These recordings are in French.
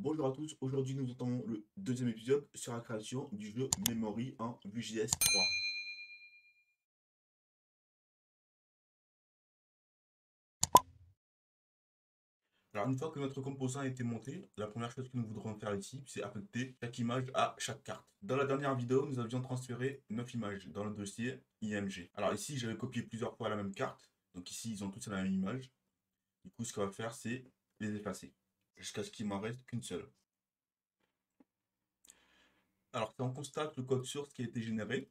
Bonjour à tous, aujourd'hui nous entamons le deuxième épisode sur la création du jeu Memory en Vue.js 3. Alors une fois que notre composant a été monté, la première chose que nous voudrons faire ici, c'est affecter chaque image à chaque carte. Dans la dernière vidéo, nous avions transféré 9 images dans le dossier IMG. Alors ici, j'avais copié plusieurs fois la même carte, donc ici ils ont tous la même image. Du coup, ce qu'on va faire, c'est les effacer, jusqu'à ce qu'il m'en reste qu'une seule. Alors si on constate le code source qui a été généré,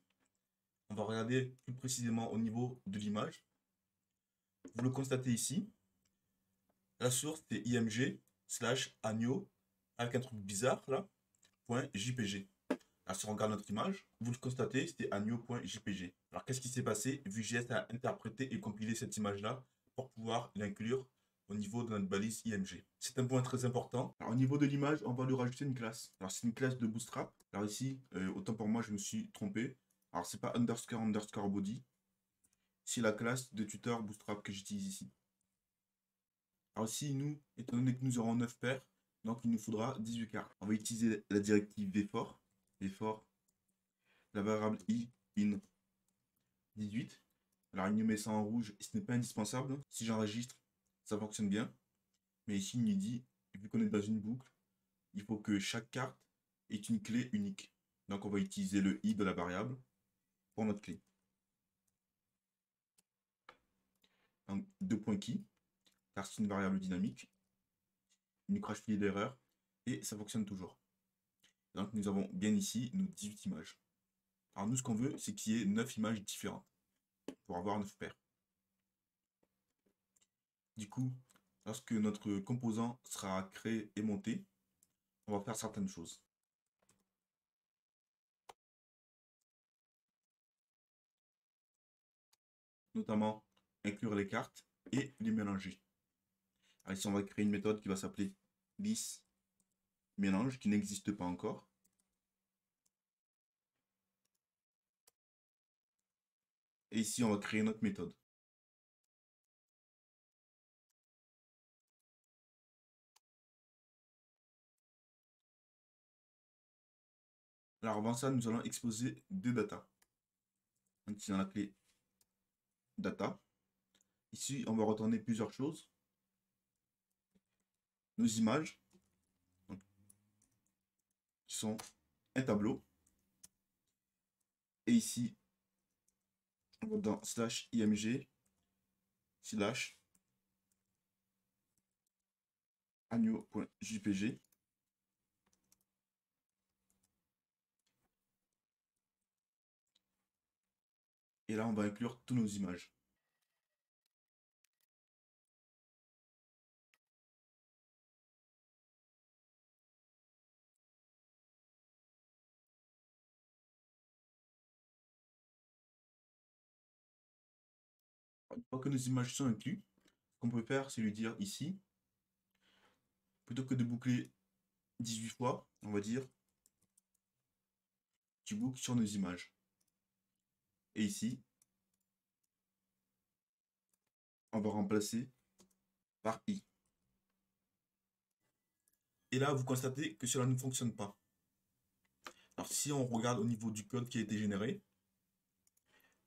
on va regarder plus précisément au niveau de l'image. Vous le constatez ici, la source c'est img slash agneau avec un truc bizarre là, .jpg. Alors si on regarde notre image, vous le constatez, c'était agneau.jpg. Alors qu'est-ce qui s'est passé? Vue.js a interprété et compilé cette image là pour pouvoir l'inclure au niveau de notre balise img. C'est un point très important. Alors, au niveau de l'image, on va lui rajouter une classe. Alors c'est une classe de Bootstrap. Alors ici, autant pour moi, je me suis trompé. Alors c'est pas underscore body. C'est la classe de tuteur Bootstrap que j'utilise ici. Alors ici, nous, étant donné que nous aurons 9 paires, donc il nous faudra 18 cartes. On va utiliser la directive vfor. Vfor, la variable i in 18. Alors il nous met ça en rouge, ce n'est pas indispensable. Si j'enregistre, ça fonctionne bien. Mais ici, il nous dit, vu qu'on est dans une boucle, il faut que chaque carte ait une clé unique. Donc on va utiliser le i de la variable pour notre clé. Donc 2.key, car c'est une variable dynamique. Il nous crache filet d'erreur et ça fonctionne toujours. Donc nous avons bien ici nos 18 images. Alors nous, ce qu'on veut, c'est qu'il y ait 9 images différentes pour avoir 9 paires. Du coup, lorsque notre composant sera créé et monté, on va faire certaines choses. Notamment inclure les cartes et les mélanger. Alors ici, on va créer une méthode qui va s'appeler list_mélange, qui n'existe pas encore. Et ici, on va créer notre méthode. Alors avant ça, nous allons exposer deux datas. Donc ici, dans la clé data. Ici, on va retourner plusieurs choses. Nos images, donc, qui sont un tableau. Et ici, on va dans slash img slash agneau.jpg. Et là, on va inclure toutes nos images. Une fois que nos images sont incluses, ce qu'on peut faire, c'est lui dire ici, plutôt que de boucler 18 fois, on va dire, tu boucles sur nos images. Et ici, on va remplacer par i. Et là, vous constatez que cela ne fonctionne pas. Alors si on regarde au niveau du code qui a été généré,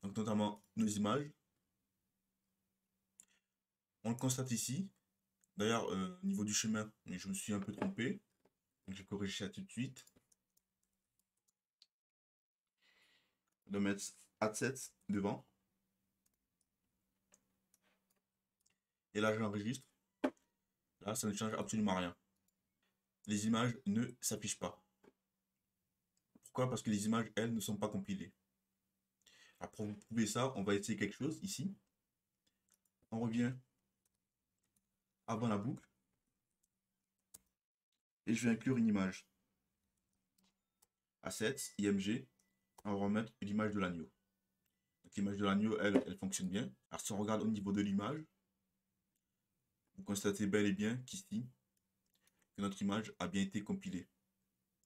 donc notamment nos images, on le constate ici. D'ailleurs, au niveau du chemin, je me suis un peu trompé. Donc j'ai corrigé ça tout de suite. De mettre add devant. Et là, j'enregistre. Là, ça ne change absolument rien. Les images ne s'affichent pas. Pourquoi? Parce que les images, elles, ne sont pas compilées. Alors pour vous prouver ça, on va essayer quelque chose ici. On revient avant la boucle. Et je vais inclure une image. Assets, img. On va remettre l'image de l'agneau. Donc l'image de l'agneau, elle fonctionne bien. Alors si on regarde au niveau de l'image, vous constatez bel et bien qu'ici, que notre image a bien été compilée.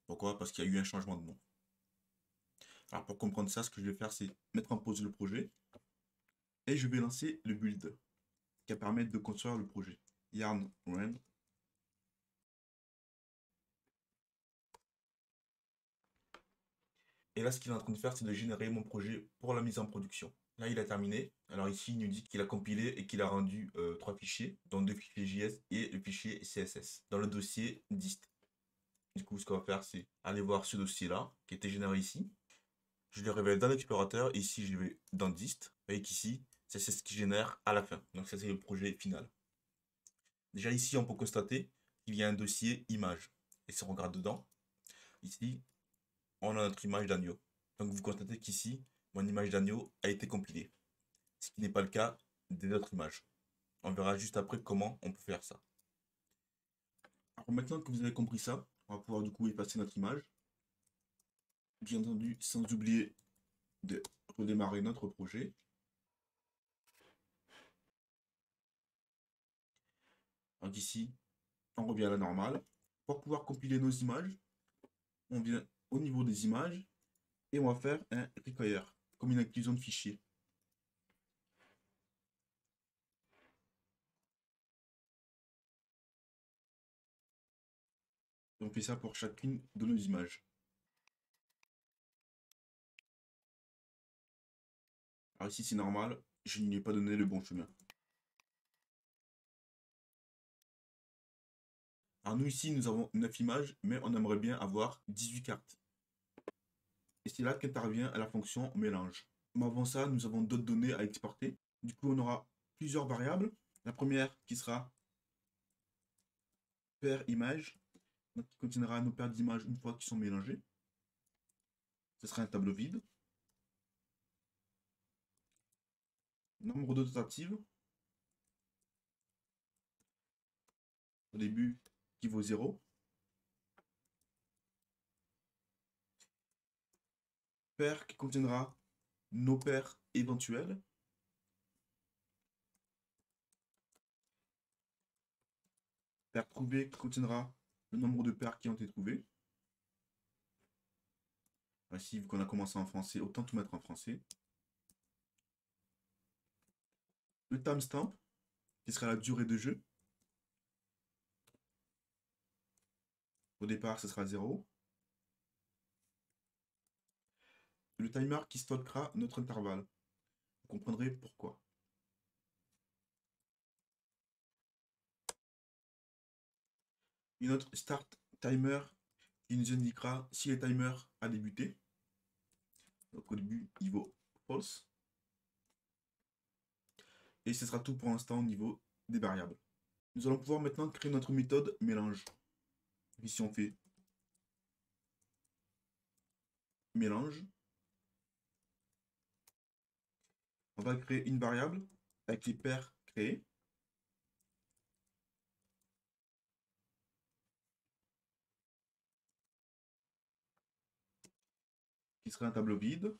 Pourquoi? Parce qu'il y a eu un changement de nom. Alors pour comprendre ça, ce que je vais faire, c'est mettre en pause le projet. Et je vais lancer le build qui va permettre de construire le projet. Yarn run. Et là, ce qu'il est en train de faire, c'est de générer mon projet pour la mise en production. Là, il a terminé. Alors ici, il nous dit qu'il a compilé et qu'il a rendu 3 fichiers, dont 2 fichiers JS et le fichier CSS, dans le dossier dist. Du coup, ce qu'on va faire, c'est aller voir ce dossier-là, qui a été généré ici. Je le révèle dans l'explorateur. Ici, je vais dans dist. Vous voyez qu'ici, c'est ce qui génère à la fin. Donc ça, c'est le projet final. Déjà ici, on peut constater qu'il y a un dossier image. Et si on regarde dedans, ici, on a notre image d'agneau. Donc vous constatez qu'ici, mon image d'agneau a été compilée. Ce qui n'est pas le cas des autres images. On verra juste après comment on peut faire ça. Alors maintenant que vous avez compris ça, on va pouvoir du coup effacer notre image. Bien entendu, sans oublier de redémarrer notre projet. Donc ici, on revient à la normale. Pour pouvoir compiler nos images, on vient au niveau des images et on va faire un require, comme une inclusion de fichier. On fait ça pour chacune de nos images. Alors ici c'est normal, je n'y ai pas donné le bon chemin. Alors nous ici nous avons 9 images, mais on aimerait bien avoir 18 cartes. Et c'est là qu'intervient la fonction mélange. Mais avant ça, nous avons d'autres données à exporter. Du coup, on aura plusieurs variables. La première qui sera paire image, donc qui contiendra nos paires d'images une fois qu'ils sont mélangées. Ce sera un tableau vide. Nombre de tentatives. Au début, qui vaut 0. Paire qui contiendra nos paires éventuelles. Paire trouvée qui contiendra le nombre de paires qui ont été trouvées. Ici, vu qu'on a commencé en français, autant tout mettre en français. Le timestamp, qui sera la durée de jeu. Au départ, ce sera 0. Le timer qui stockera notre intervalle. Vous comprendrez pourquoi. Une autre start timer qui nous indiquera si le timer a débuté. Donc au début, il vaut false. Et ce sera tout pour l'instant au niveau des variables. Nous allons pouvoir maintenant créer notre méthode mélange. Ici, on fait mélange. On va créer une variable avec les paires créées. Qui sera un tableau vide.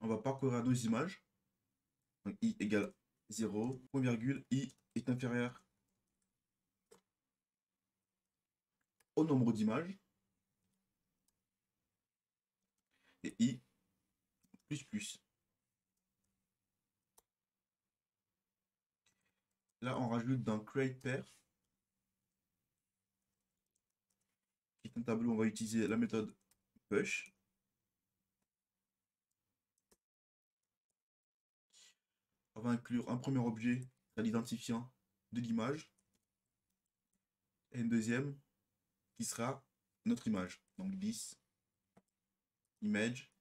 On va parcourir nos images. Donc, i égale 0, point virgule, i est inférieur au nombre d'images. Et i plus plus. Là, on rajoute dans create pair, qui est un tableau, on va utiliser la méthode push. On va inclure un premier objet à l'identifiant de l'image et un deuxième qui sera notre image. Donc 10 image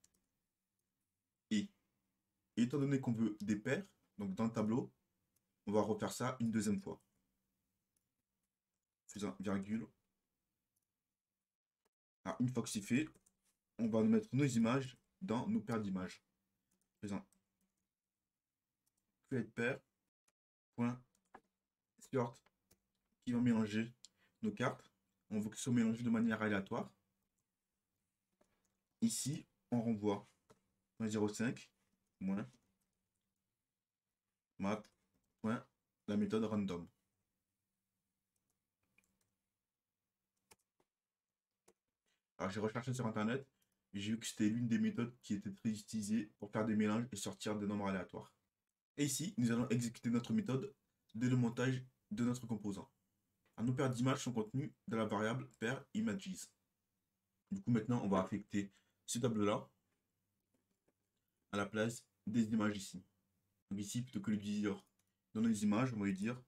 i. Et étant donné qu'on veut des paires, donc dans le tableau, on va refaire ça une deuxième fois. Faisant virgule. Alors, une fois que c'est fait, on va mettre nos images dans nos paires d'images. Faisant create pair point sort qui va mélanger nos cartes. On veut que ce soit mélangé de manière aléatoire. Ici, on renvoie 0,5 moins mat point la méthode random. Alors j'ai recherché sur internet et j'ai vu que c'était l'une des méthodes qui était très utilisée pour faire des mélanges et sortir des nombres aléatoires. Et ici, nous allons exécuter notre méthode dès le montage de notre composant. nos paires d'images sont contenues dans la variable pair images. Du coup, maintenant, on va affecter ce tableau-là à la place des images ici. Donc ici, plutôt que le diviseur dans nos images, on va lui dire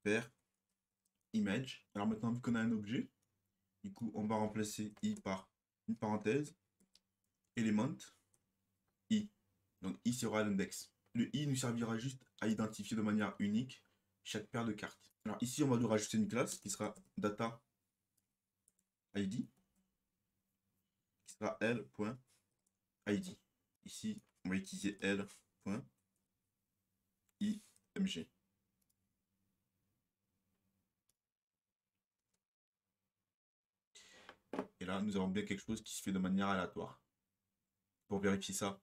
pair image. Alors maintenant, vu qu'on a un objet, du coup, on va remplacer i par une parenthèse, element, i. Donc i sera l'index. Le i nous servira juste à identifier de manière unique chaque paire de cartes. Alors ici, on va lui rajouter une classe qui sera data id, qui sera l.id. Ici, on va utiliser l.img. Et là, nous avons bien quelque chose qui se fait de manière aléatoire. Pour vérifier ça,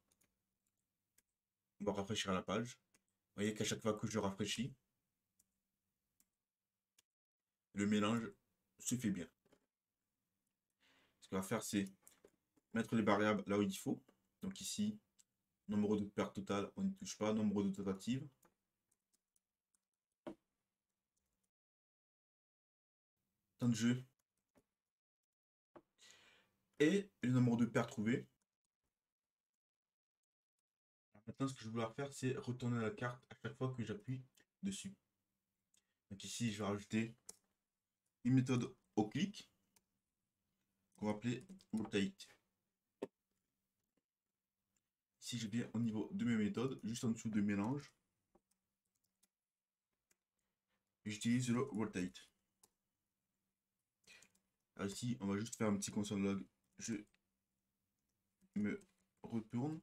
on va rafraîchir la page. Vous voyez qu'à chaque fois que je rafraîchis, le mélange se fait bien. Ce qu'on va faire, c'est mettre les variables là où il faut. Donc ici, nombre de paires totales, on n'y touche pas. Nombre de tentatives. Temps de jeu. Et le nombre de paires trouvées. Maintenant, ce que je vais vouloir faire, c'est retourner la carte à chaque fois que j'appuie dessus. Donc ici, je vais rajouter une méthode au clic qu'on va appeler rotate. Si je viens au niveau de mes méthodes, juste en dessous de mélange, j'utilise le rotate. Alors ici, on va juste faire un petit console log. Je me retourne.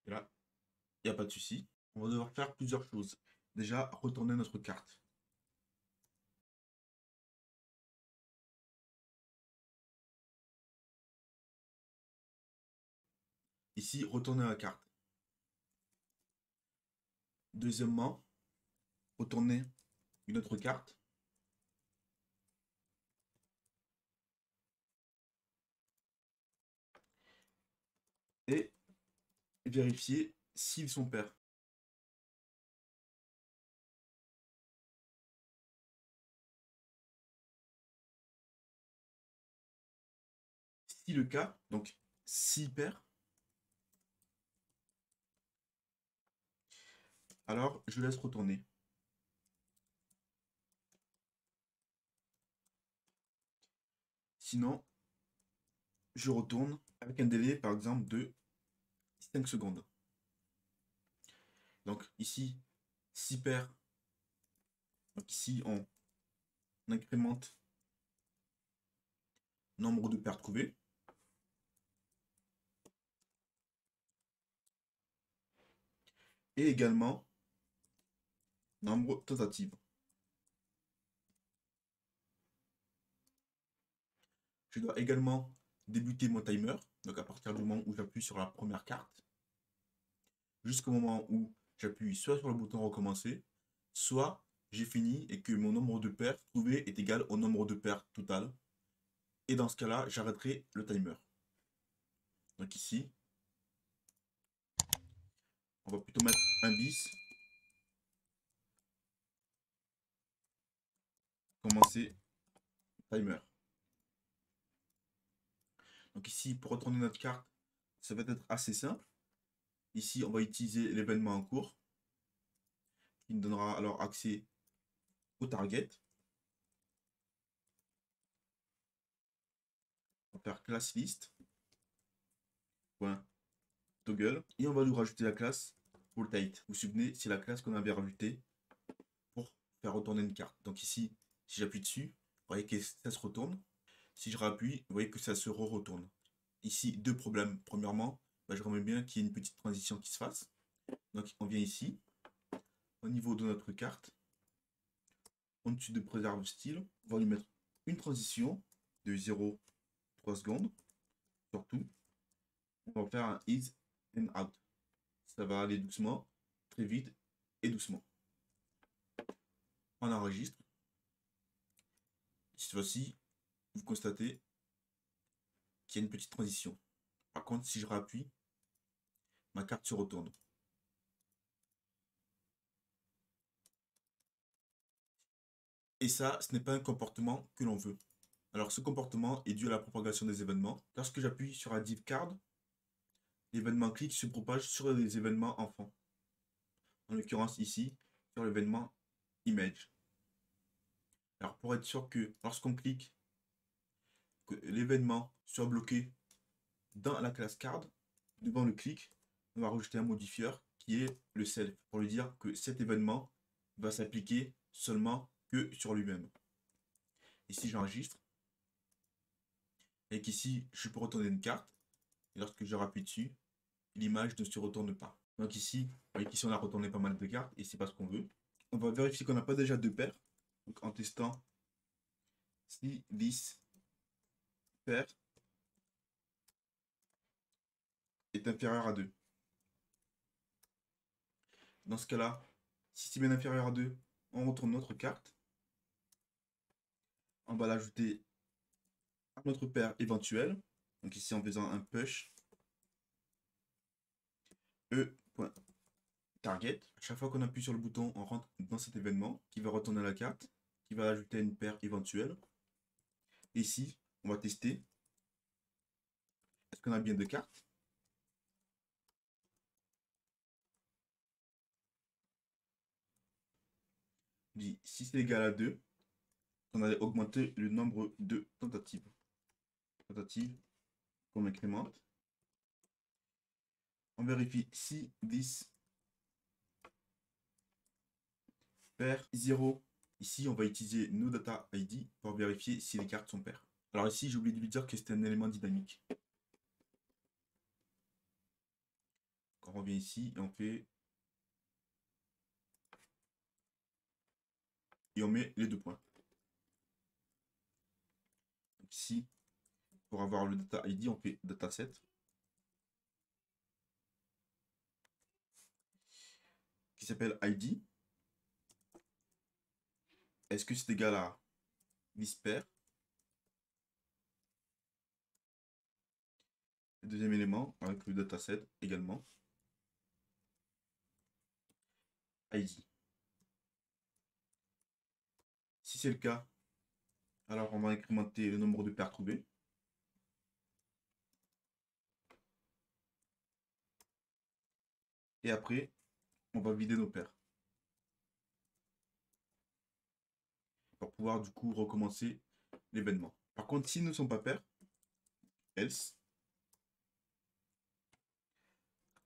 Et là, il n'y a pas de souci. On va devoir faire plusieurs choses. Déjà, retourner notre carte. Ici, retourner la carte. Deuxièmement, retourner une autre carte. Et vérifier s'ils sont pairs. Si le cas, donc 6 paires, alors je laisse retourner. Sinon, je retourne avec un délai, par exemple, de 5 secondes. Donc ici, 6 paires. Donc ici, on incrémente nombre de paires trouvées. Et également, nombre de tentatives. Je dois également débuter mon timer. Donc à partir du moment où j'appuie sur la première carte, jusqu'au moment où j'appuie soit sur le bouton recommencer, soit j'ai fini et que mon nombre de paires trouvées est égal au nombre de paires total. Et dans ce cas-là, j'arrêterai le timer. Donc ici, on va plutôt mettre un bis. Commencer timer. Donc ici, pour retourner notre carte, ça va être assez simple. Ici, on va utiliser l'événement en cours, qui nous donnera alors accès au target. On va faire class list. Toggle. Et on va lui rajouter la classe rotate. Vous vous souvenez, c'est la classe qu'on avait rajoutée pour faire retourner une carte. Donc ici, si j'appuie dessus, vous voyez que ça se retourne. Si je rappuie, vous voyez que ça se retourne. Ici, deux problèmes. Premièrement, je remets bien qu'il y ait une petite transition qui se fasse. Donc on vient ici, au niveau de notre carte, au-dessus de préserve style, on va lui mettre une transition de 0,3 secondes. Surtout, on va faire un is and out. Ça va aller doucement, très vite et doucement. On enregistre. Cette fois-ci, vous constatez qu'il y a une petite transition. Par contre, si je rappuie, ma carte se retourne. Et ça, ce n'est pas un comportement que l'on veut. Alors ce comportement est dû à la propagation des événements. Lorsque j'appuie sur la div card, l'événement click se propage sur les événements enfants. En l'occurrence ici, sur l'événement image. Alors pour être sûr que lorsqu'on clique, que l'événement soit bloqué dans la classe card, devant le clic, on va rajouter un modifieur qui est le self pour lui dire que cet événement va s'appliquer seulement que sur lui-même. Ici j'enregistre et qu'ici je peux retourner une carte et lorsque je rappuie dessus, l'image ne se retourne pas. Donc ici, vous voyez qu'ici on a retourné pas mal de cartes et c'est pas ce qu'on veut. On va vérifier qu'on n'a pas déjà deux paires. Donc en testant si 10 paires est inférieur à 2. Dans ce cas-là, si c'est bien inférieur à 2, on retourne notre carte. On va l'ajouter à notre paire éventuelle. Donc ici en faisant un push e.target. À chaque fois qu'on appuie sur le bouton, on rentre dans cet événement qui va retourner la carte, qui va ajouter à une paire éventuelle. Ici, on va tester. Est-ce qu'on a bien deux cartes? Si c'est égal à 2, on allait augmenter le nombre de tentatives. Tentatives qu'on incrémente. On vérifie si 10 paires 0. Ici, on va utiliser nos data ID pour vérifier si les cartes sont paires. Alors ici, j'ai oublié de lui dire que c'était un élément dynamique. On revient ici et on fait... Et on met les deux points. Donc ici, pour avoir le data ID, on fait dataset. Qui s'appelle ID. Est-ce que c'est égal à 10 paires? Le deuxième élément, avec le dataset également. ID. Si c'est le cas, alors on va incrémenter le nombre de paires trouvées. Et après, on va vider nos paires. Pour pouvoir du coup recommencer l'événement. Par contre, s'ils ne sont pas pairs, else,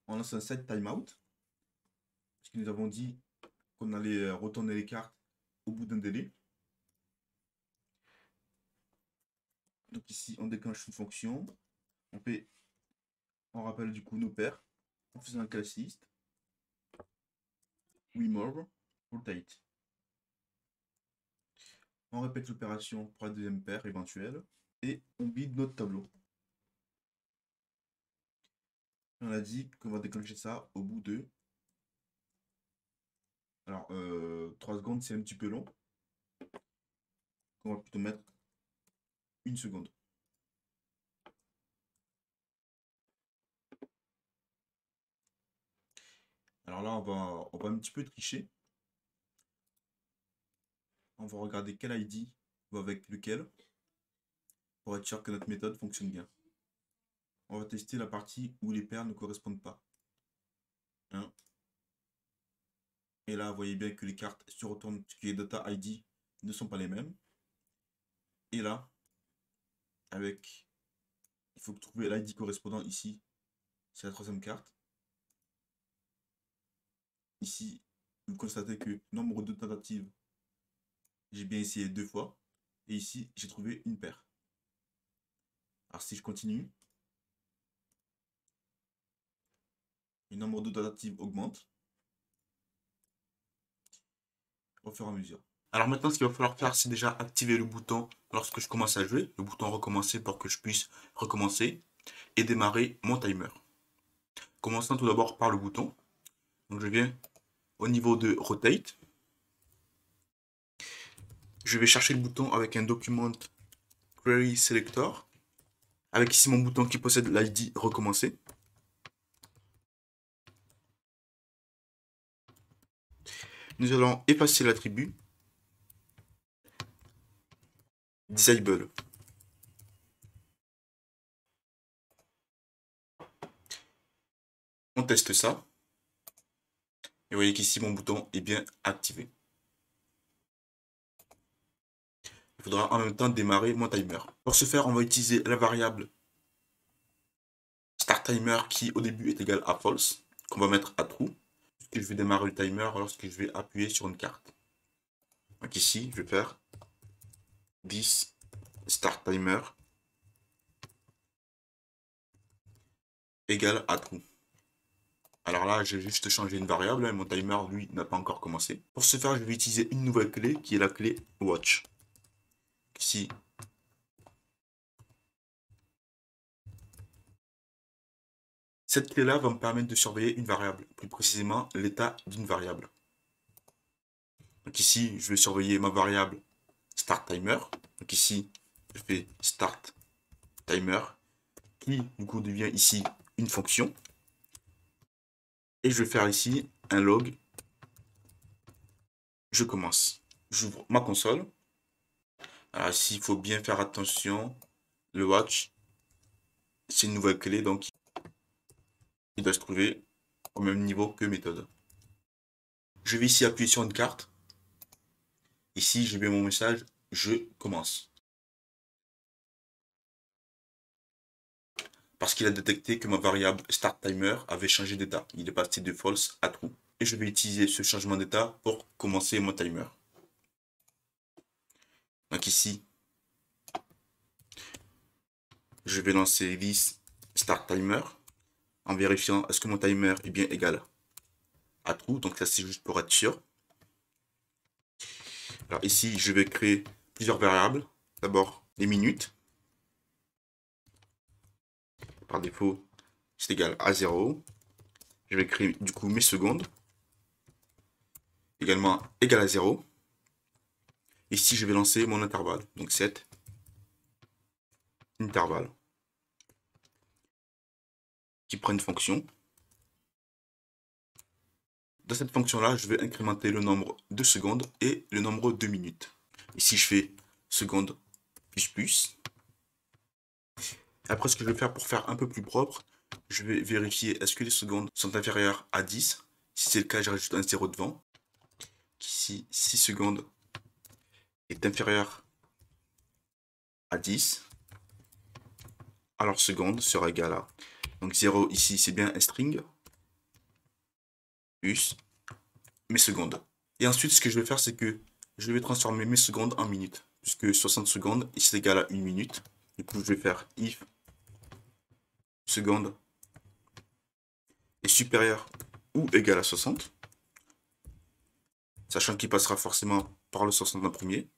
on lance un set timeout. Parce que nous avons dit qu'on allait retourner les cartes au bout d'un délai. Donc ici, on déclenche une fonction. On rappelle du coup nos paires en faisant un class list. Remove, rotate. On répète l'opération pour la deuxième paire éventuelle. Et on vide notre tableau. On a dit qu'on va déclencher ça au bout de... Alors, 3 secondes, c'est un petit peu long. On va plutôt mettre 1 seconde. Alors là, on va un petit peu tricher. On va regarder quel ID va avec lequel pour être sûr que notre méthode fonctionne bien. On va tester la partie où les paires ne correspondent pas. 1. Et là, vous voyez bien que les cartes se retournent, puisque les data ID ne sont pas les mêmes. Et là, il faut trouver l'ID correspondant ici. C'est la troisième carte. Ici, vous constatez que nombre de tentatives, j'ai bien essayé 2 fois. Et ici, j'ai trouvé une paire. Alors si je continue, le nombre de tentatives augmente au fur et à mesure. Alors maintenant, ce qu'il va falloir faire, c'est déjà activer le bouton lorsque je commence à jouer, le bouton recommencer pour que je puisse recommencer et démarrer mon timer. Commençons tout d'abord par le bouton. Donc je viens au niveau de rotate. Je vais chercher le bouton avec un document query selector. Avec ici mon bouton qui possède l'ID recommencer. Nous allons effacer l'attribut disable. On teste ça. Et vous voyez qu'ici, mon bouton est bien activé. Il faudra en même temps démarrer mon timer. Pour ce faire, on va utiliser la variable startTimer qui au début est égale à false, qu'on va mettre à true. Je vais démarrer le timer lorsque je vais appuyer sur une carte. Donc ici, je vais faire 10 startTimer égale à true. Alors là, j'ai juste changé une variable, et mon timer, lui, n'a pas encore commencé. Pour ce faire, je vais utiliser une nouvelle clé qui est la clé watch. Ici, cette clé-là va me permettre de surveiller une variable, plus précisément l'état d'une variable. Donc ici, je vais surveiller ma variable startTimer. Donc ici, je fais startTimer, qui du coup devient ici une fonction. Et je vais faire ici un log. Je commence. J'ouvre ma console. Alors ici, il faut bien faire attention. Le watch, c'est une nouvelle clé, donc il doit se trouver au même niveau que méthode. Je vais ici appuyer sur une carte. Ici, je mets mon message, je commence. Parce qu'il a détecté que ma variable startTimer avait changé d'état. Il est passé de false à true. Et je vais utiliser ce changement d'état pour commencer mon timer. Donc ici, je vais lancer this startTimer en vérifiant est-ce que mon timer est bien égal à true. Donc ça, c'est juste pour être sûr. Alors ici, je vais créer plusieurs variables. D'abord, les minutes. Par défaut, c'est égal à 0. Je vais créer du coup mes secondes. Également égal à 0. Ici, je vais lancer mon intervalle. Donc 7 intervalle qui prend une fonction. Dans cette fonction-là, je vais incrémenter le nombre de secondes et le nombre de minutes. Ici, je fais secondes plus plus. Après, ce que je vais faire pour faire un peu plus propre, je vais vérifier est-ce que les secondes sont inférieures à 10. Si c'est le cas, je rajoute un 0 devant. Ici, 6 secondes est inférieur à 10. Alors seconde sera égal à... Donc 0 ici, c'est bien un string. Plus mes secondes. Et ensuite, ce que je vais faire, c'est que je vais transformer mes secondes en minutes. Puisque 60 secondes est égal à 1 minute. Du coup, je vais faire if seconde est supérieur ou égal à 60. Sachant qu'il passera forcément par le 60 en premier.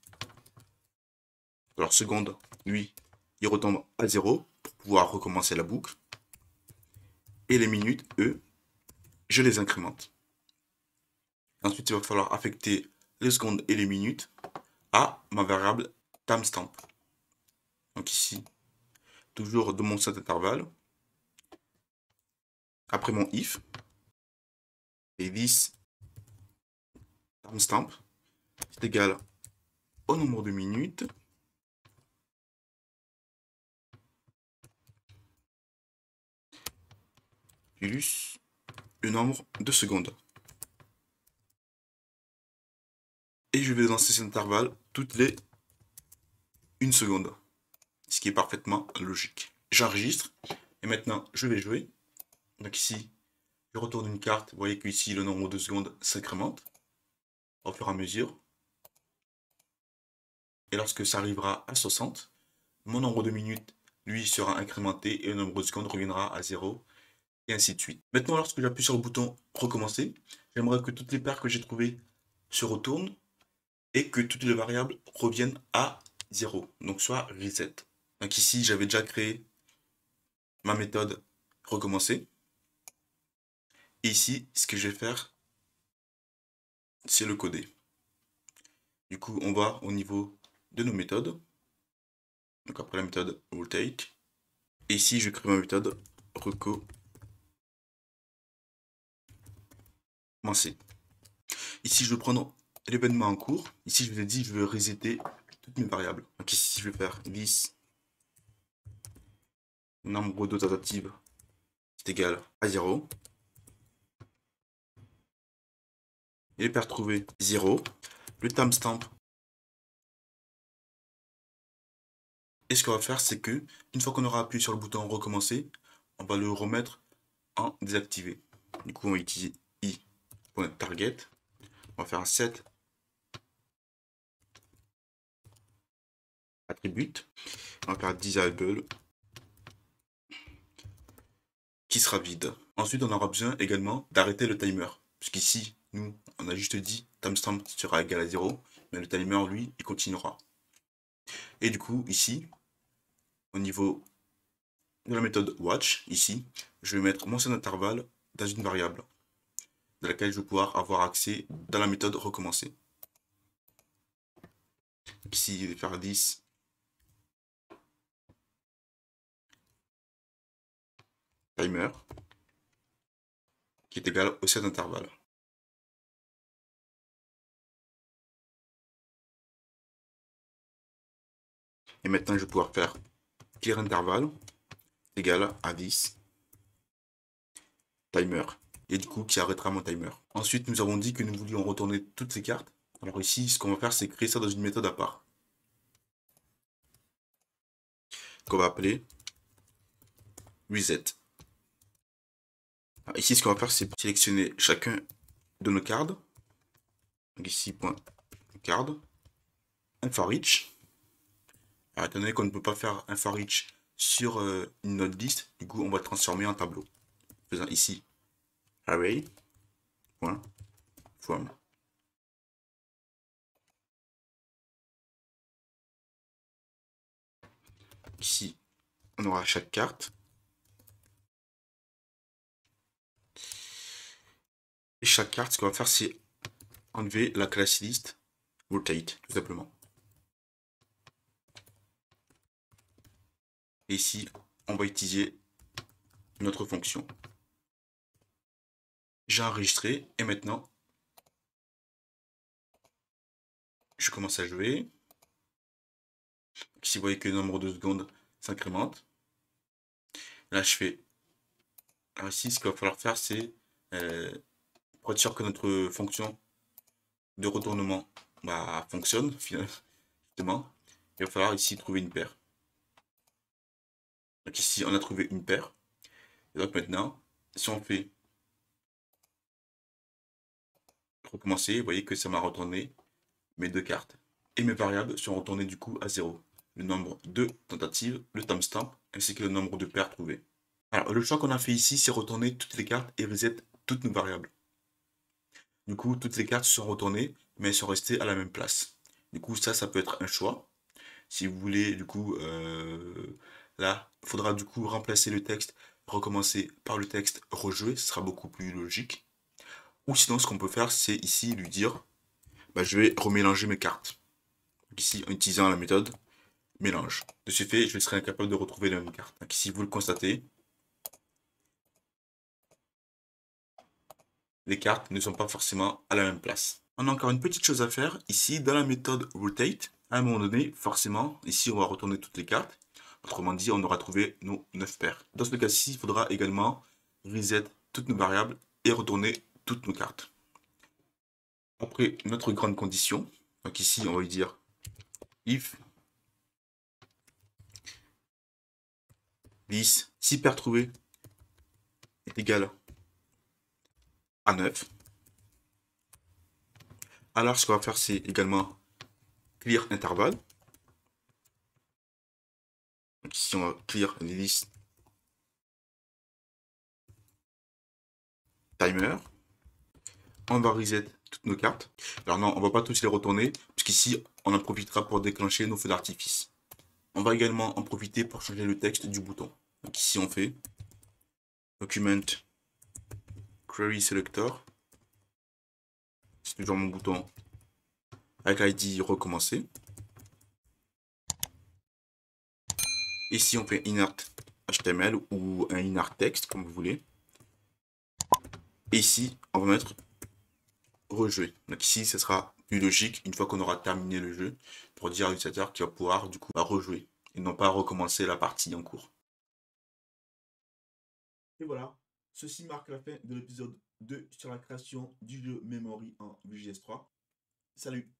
Alors seconde, lui, il retombe à 0 pour pouvoir recommencer la boucle. Et les minutes, eux, je les incrémente. Ensuite, il va falloir affecter les secondes et les minutes à ma variable timestamp. Donc ici, toujours de mon set intervalle. Après mon if, et this timestamp est égal au nombre de minutes plus le nombre de secondes. Et je vais lancer cet intervalle toutes les 1 seconde. Ce qui est parfaitement logique. J'enregistre et maintenant je vais jouer. Donc ici, je retourne une carte. Vous voyez qu'ici le nombre de secondes s'incrémente au fur et à mesure. Et lorsque ça arrivera à 60, mon nombre de minutes, lui, sera incrémenté et le nombre de secondes reviendra à 0. Et ainsi de suite. Maintenant, lorsque j'appuie sur le bouton recommencer, j'aimerais que toutes les paires que j'ai trouvées se retournent et que toutes les variables reviennent à 0. Donc soit reset. Donc ici, j'avais déjà créé ma méthode recommencer. Et ici, ce que je vais faire, c'est le coder. Du coup, on va au niveau de nos méthodes. Donc après la méthode rotate. Et ici, je crée ma méthode recommencer. Ici, je vais prendre l'événement en cours. Ici, je vous ai dit, je veux resetter toutes mes variables. Donc ici, je vais faire this nombre de tentatives est égal à 0. Et les paires trouvées 0. Le timestamp. Et ce qu'on va faire, c'est que une fois qu'on aura appuyé sur le bouton recommencer, on va le remettre en désactivé. Du coup, on va utiliser i.target. On va faire un set attribute. On va faire disable qui sera vide. Ensuite, on aura besoin également d'arrêter le timer. Puisqu'ici, nous, on a juste dit timestamp sera égal à 0, mais le timer, lui, il continuera. Et du coup, ici, au niveau de la méthode watch, ici, je vais mettre mon seul intervalle dans une variable dans laquelle je vais pouvoir avoir accès dans la méthode recommencer. Donc ici, je vais faire 10 timer qui est égal au set intervalle. Et maintenant, je vais pouvoir faire clear intervalle égal à 10 timer. Et du coup, qui arrêtera mon timer. Ensuite, nous avons dit que nous voulions retourner toutes les cartes. Alors ici, ce qu'on va faire, c'est créer ça dans une méthode à part. Qu'on va appeler reset. Alors ici, ce qu'on va faire, c'est sélectionner chacun de nos cards. Donc ici, point card. Un for each. Alors, étant donné qu'on ne peut pas faire un for each sur une node list, du coup, on va transformer en tableau. Faisant ici array. From. Ici, on aura chaque carte. Et chaque carte, ce qu'on va faire, c'est enlever la class list rotate, tout simplement. Et ici, on va utiliser notre fonction. J'ai enregistré et maintenant, je commence à jouer. Ici, vous voyez que le nombre de secondes s'incrémente. Là, je fais. Alors ici, ce qu'il va falloir faire, c'est pour être sûr que notre fonction de retournement fonctionne, finalement, il va falloir ici trouver une paire. Donc ici, on a trouvé une paire. Et donc maintenant, si on fait recommencer, vous voyez que ça m'a retourné mes deux cartes. Et mes variables sont retournées du coup à 0. Le nombre de tentatives, le timestamp, ainsi que le nombre de paires trouvées. Alors, le choix qu'on a fait ici, c'est retourner toutes les cartes et reset toutes nos variables. Du coup, toutes les cartes sont retournées, mais elles sont restées à la même place. Du coup, ça peut être un choix. Si vous voulez, du coup, là, il faudra du coup remplacer le texte, recommencer par le texte rejouer, ce sera beaucoup plus logique. Ou sinon, ce qu'on peut faire, c'est ici lui dire, je vais remélanger mes cartes. Donc ici, en utilisant la méthode mélange. De ce fait, je serai incapable de retrouver la même carte. Donc ici, vous le constatez, les cartes ne sont pas forcément à la même place. On a encore une petite chose à faire. Ici, dans la méthode rotate, à un moment donné, forcément, ici, on va retourner toutes les cartes. Autrement dit, on aura trouvé nos 9 paires. Dans ce cas-ci, il faudra également reset toutes nos variables et retourner toutes nos cartes. Après notre grande condition, donc ici, on va lui dire if this, si paire trouvée est égal à 9. Alors, ce qu'on va faire, c'est également clear intervalle. Donc ici, on va clear les listes timer. On va reset toutes nos cartes. Alors non, on va pas tous les retourner, puisqu'ici, on en profitera pour déclencher nos feux d'artifice. On va également en profiter pour changer le texte du bouton. Donc ici, on fait document query selector. C'est toujours mon bouton avec l'ID recommencer. Ici, on fait inert HTML ou un inert text, comme vous voulez. Et ici, on va mettre rejouer. Donc ici, ce sera plus logique une fois qu'on aura terminé le jeu pour dire à l'utilisateur qu'il va pouvoir du coup rejouer et non pas recommencer la partie en cours. Et voilà, ceci marque la fin de l'épisode 2 sur la création du jeu Memory en Vue.js 3. Salut!